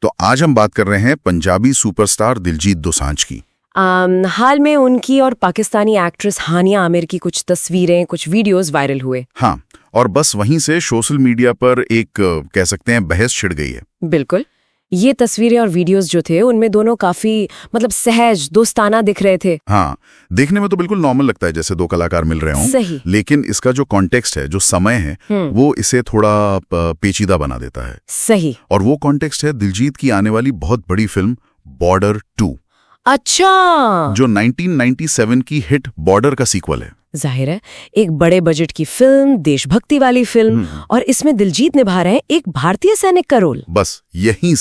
तो आज हम बात कर रहे हैं पंजाबी सुपरस्टार दिलजीत दोसांझ की। हाल में उनकी और पाकिस्तानी एक्ट्रेस हानिया आमिर की कुछ तस्वीरें, कुछ वीडियोस वायरल हुए। हाँ, और बस वहीं से सोशल मीडिया पर एक कह सकते हैं बहस छिड़ गई है। बिल्कुल, ये तस्वीरें और वीडियोस जो थे उनमें दोनों काफी सहज, दोस्ताना दिख रहे थे। हाँ, देखने में तो बिल्कुल नॉर्मल लगता है, जैसे दो कलाकार मिल रहे हों। सही। लेकिन इसका जो कॉन्टेक्स्ट है, जो समय है, वो इसे थोड़ा पेचीदा बना देता है। सही। और वो कॉन्टेक्स्ट है दिलजीत की आने वाली बहुत बड़ी फिल्म बॉर्डर 2। अच्छा, जो 1997 की हिट बॉर्डर का सीक्वल है। जाहिर है, एक बड़े बजट की फिल्म, देशभक्ति वाली फिल्म, और इसमें दिलजीत निभा रहे हैं एक भारतीय सैनिक का रोल। बस यहीं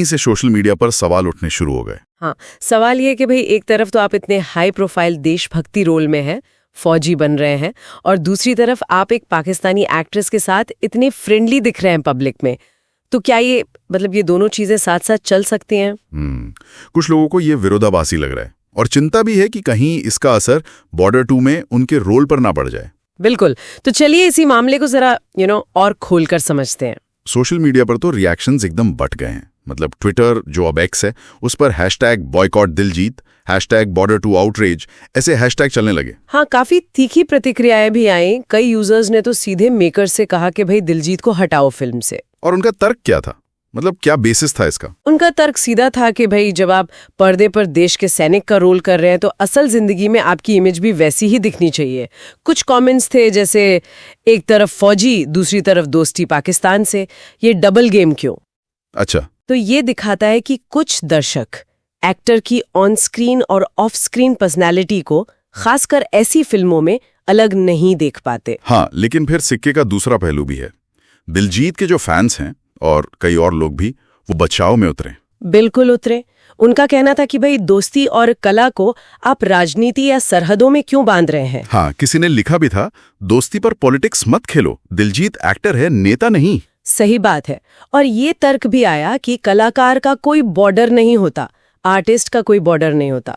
से सोशल मीडिया पर सवाल उठने शुरू हो गए। हाँ, सवाल ये कि भाई एक तरफ तो आप इतने हाई प्रोफाइल देशभक्ति रोल में हैं, फौजी बन रहे हैं, और दूसरी तरफ आप एक पाकिस्तानी एक्ट्रेस के साथ इतने फ्रेंडली दिख रहे हैं पब्लिक में। तो क्या ये दोनों चीजें साथ साथ चल सकती हैं? कुछ लोगों को ये विरोधाभासी लग रहा है, और चिंता भी है कि कहीं इसका असर बॉर्डर 2 में उनके रोल पर ना पड़ जाए। बिल्कुल, तो चलिए इसी मामले को जरा और खोलकर समझते हैं। सोशल मीडिया पर तो रिएक्शंस एकदम बट गए हैं। मतलब ट्विटर, जो अब एक्स है, उस पर #boycott-दिलजीत, #border2 outrage ऐसे हैशटैग चलने लगे। हाँ, काफी तीखी प्रतिक्रियाएं भी आई। कई यूजर्स ने तो सीधे मेकर से कहा कि भाई दिलजीत को हटाओ फिल्म से। और उनका तर्क क्या था? मतलब क्या बेसिस था इसका? उनका तर्क सीधा था कि भाई जब आप पर्दे पर देश के सैनिक का रोल कर रहे हैं तो असल जिंदगी में आपकी इमेज भी वैसी ही दिखनी चाहिए। कुछ कमेंट्स थे जैसे एक तरफ फौजी, दूसरी तरफ दोस्ती पाकिस्तान से, ये डबल गेम क्यों? अच्छा, तो ये दिखाता है कि कुछ दर्शक एक्टर की ऑन स्क्रीन और ऑफ स्क्रीन पर्सनैलिटी को खासकर ऐसी फिल्मों में अलग नहीं देख पाते। हाँ, लेकिन फिर सिक्के का दूसरा पहलू भी है। दिलजीत के जो फैंस हैं और कई और लोग भी, वो बचाव में उतरे। बिल्कुल उतरे। उनका कहना था कि भाई दोस्ती और कला को आप राजनीति या सरहदों में क्यों बांध रहे हैं। हाँ, किसी ने लिखा भी था, दोस्ती पर पॉलिटिक्स मत खेलो, दिलजीत एक्टर है, नेता नहीं। सही बात है। और ये तर्क भी आया कि कलाकार का कोई बॉर्डर नहीं होता, आर्टिस्ट का कोई बॉर्डर नहीं होता।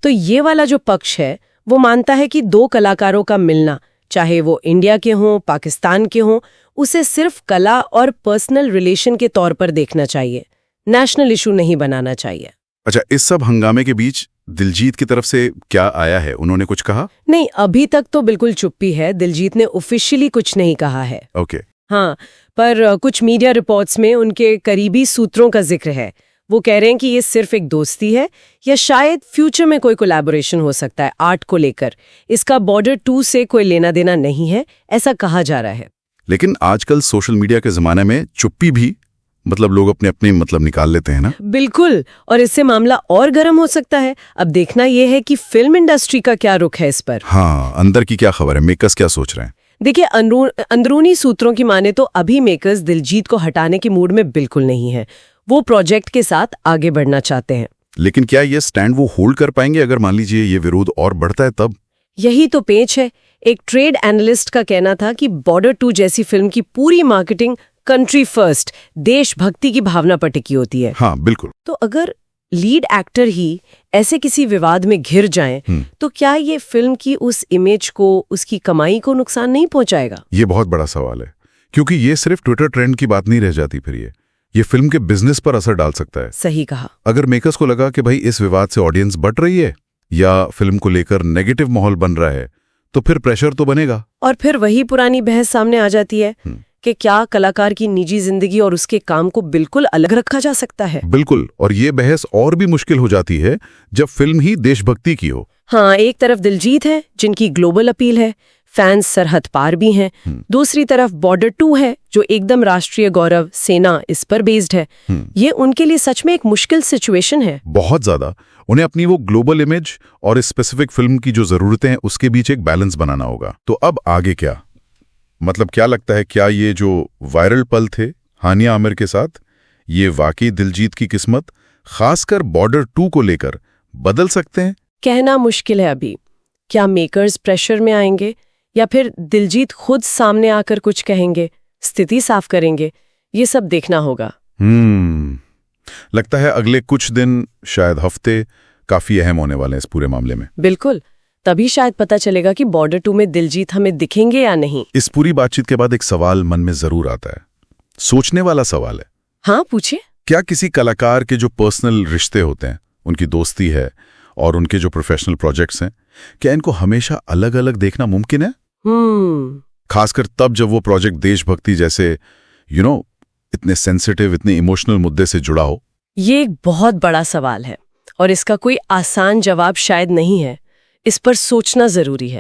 तो ये वाला जो पक्ष है वो मानता है कि दो कलाकारों का मिलना, चाहे वो इंडिया के हों, पाकिस्तान के हों, उसे सिर्फ कला और पर्सनल रिलेशन के तौर पर देखना चाहिए, नेशनल इशू नहीं बनाना चाहिए। अच्छा, इस सब हंगामे के बीच दिलजीत की तरफ से क्या आया है? उन्होंने कुछ कहा? नहीं, अभी तक तो बिल्कुल चुप्पी है। दिलजीत ने ऑफिशियली कुछ नहीं कहा है। ओके। हाँ, पर कुछ मीडिया रिपोर्ट्स में उनके करीबी सूत्रों का जिक्र है। वो कह रहे हैं कि ये सिर्फ एक दोस्ती है, या शायद फ्यूचर में कोई कोलैबोरेशन हो सकता है आर्ट को लेकर। इसका बॉर्डर 2 से कोई लेना देना नहीं है, ऐसा कहा जा रहा है। लेकिन आजकल सोशल मीडिया के जमाने में चुप्पी भी लोग अपने निकाल लेते हैं ना। बिल्कुल, और इससे मामला और गर्म हो सकता है। अब देखना यह है कि फिल्म इंडस्ट्री का क्या रुख है इस पर। हाँ, अंदर की क्या खबर है, मेकर्स क्या सोच रहे हैं? देखिए, अंदरूनी सूत्रों की माने तो अभी मेकर्स दिलजीत को हटाने के मूड में बिल्कुल नहीं है। वो प्रोजेक्ट के साथ आगे बढ़ना चाहते हैं। लेकिन क्या ये स्टैंड वो होल्ड कर पाएंगे अगर मान लीजिए ये विरोध और बढ़ता है तब? यही तो पेच है। एक ट्रेड एनालिस्ट का कहना था कि बॉर्डर 2 जैसी फिल्म की पूरी मार्केटिंग कंट्री फर्स्ट, देशभक्ति की भावना पर टिकी होती है। हाँ, बिल्कुल। तो अगर लीड एक्टर ही ऐसे किसी विवाद में घिर जाएं, तो क्या ये फिल्म की उस इमेज को, उसकी कमाई को नुकसान नहीं पहुंचाएगा? ये बहुत बड़ा सवाल है, क्योंकि ये सिर्फ ट्विटर ट्रेंड की बात नहीं रह जाती। फिर ये फिल्म के बिजनेस पर असर डाल सकता है। सही कहा। अगर मेकर्स को लगा कि भाई इस विवाद से ऑडियंस बढ़ रही है या फिल्म को लेकर नेगेटिव माहौल बन रहा है, तो फिर प्रेशर तो बनेगा। और फिर वही पुरानी बहस सामने आ जाती है कि क्या कलाकार की निजी जिंदगी और उसके काम को बिल्कुल अलग रखा जा सकता है? बिल्कुल, और ये बहस और भी मुश्किल हो जाती है जब फिल्म ही देशभक्ति की हो। हाँ, एक तरफ दिलजीत है जिनकी ग्लोबल अपील है, फैंस सरहद पार भी हैं। दूसरी तरफ बॉर्डर 2 है जो एकदम राष्ट्रीय गौरव, सेना, इस पर बेस्ड है। ये उनके लिए सच में एक मुश्किल सिचुएशन है। बहुत ज्यादा। उन्हें अपनी वो ग्लोबल इमेज और इस स्पेसिफिक फिल्म की जो जरूरतें हैं उसके बीच एक बैलेंस बनाना होगा। तो अब आगे क्या? क्या लगता है, क्या ये जो वायरल पल थे हानिया आमिर के साथ, ये वाकई दिलजीत की किस्मत खासकर बॉर्डर 2 को लेकर बदल सकते हैं? कहना मुश्किल है अभी। क्या मेकर्स प्रेशर में आएंगे या फिर दिलजीत खुद सामने आकर कुछ कहेंगे, स्थिति साफ करेंगे? ये सब देखना होगा। लगता है अगले कुछ दिन, शायद हफ्ते, काफी अहम होने वाले हैं इस पूरे मामले में। बिल्कुल, तभी शायद पता चलेगा कि बॉर्डर 2 में दिलजीत हमें दिखेंगे या नहीं। इस पूरी बातचीत के बाद एक सवाल मन में जरूर आता है, सोचने वाला सवाल है। हाँ, पूछिए। क्या किसी कलाकार के जो पर्सनल रिश्ते होते हैं, उनकी दोस्ती है और उनके जो प्रोफेशनल प्रोजेक्ट्स हैं, क्या इनको हमेशा अलग अलग देखना मुमकिन है? खासकर तब जब वो प्रोजेक्ट देशभक्ति जैसे इतने सेंसिटिव, इतने इमोशनल मुद्दे से जुड़ा हो। ये एक बहुत बड़ा सवाल है और इसका कोई आसान जवाब शायद नहीं है। इस पर सोचना जरूरी है।